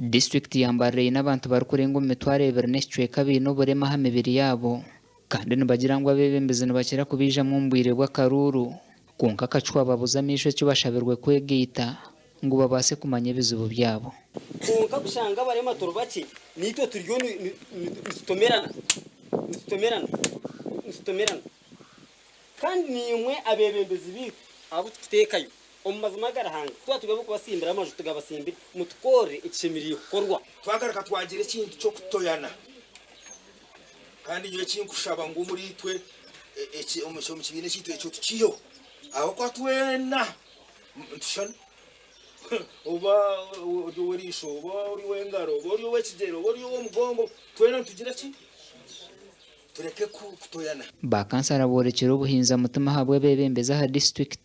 District ya Mbarara n'abantu bari kurenga 220 n'uburema ahamibiri yabo kandi nibagira ngo abebembeze nibakira kubija mu mbwire bw'akaruru konka kacwa babuza misho cyo bashabirwe kwegita ngo babase kumanya ibizubo byabo konka gushanga barema turubaki nitwe turyo nitomerana kandi nimwe abebembezi bitu abo tutekayo omumazima garahanga twatugabo kubasimbira amaju tugabasimbira mutukore ikishemiriye korwa twagaraka twagire kintu cyo kutoyana kandi iyo kinkushaba ngo muri twe omusho mu kibine cyitwe cyo tukiyo aho kwatwena ntushana oba urisho oba uri wengaro oba uri wekigero oba uri wo mugongo twena tugira ki tureke kutoyana bakansara borekera ubuhinza mutima habwe bebembeza ha district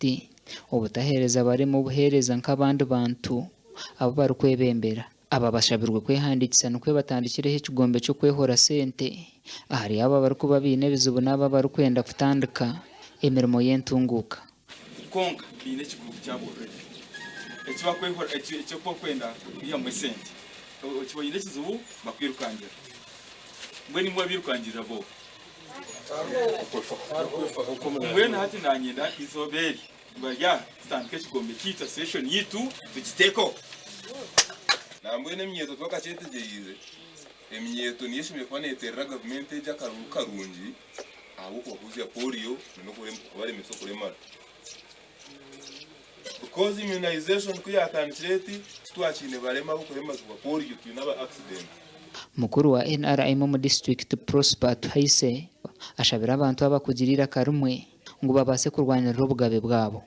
ubutahereza bari mu buhereza nk'abandi bantu abo bari kwebembera aba bashabirwe kwehandikisa no kwebatandikireho ikigombe cyo kwehora sente ahari aba bari kuba binebizubu n'aba bari kwenda kutandika emirimo yentunguka konka bine kigugu cyabore ekiba kwehora ecyo kwenda iya mu sente cyo yine kizubu bakwirukangira mwe ni mwe birukangira bo mwene hati nanyenda izoberi bajya stanke kigombe kita session yitu tukiteko namwe nemyeto twakacetegeyize emyeto niyishimye kwane terra government eja karungi abo kuvuza polio no kubare misoko remara because immunization kuyatanchireti twachine barema abo kurema kwa polio tunaba accident mukuru wa NRM mu district Prosper Tuhise ashabira abantu abakugirira karumwe ngo babase kurwanira ubugabe bwabo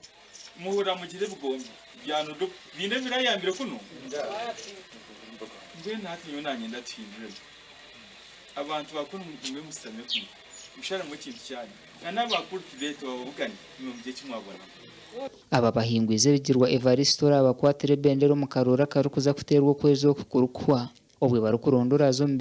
muhura mugire bugombe byano binde birayambira kuno nje ntatinyo nanyenda tindire abantu bakuru mwe musame ku ushara mu kintu cyane n'abakuru kibeto babuganye mu gihe cy'umwabona aba bahingwize bigirwa Evariste abakwatere bendero mu karura karukuza kuterwa kwezo kukurukwa obwe barukurondora zo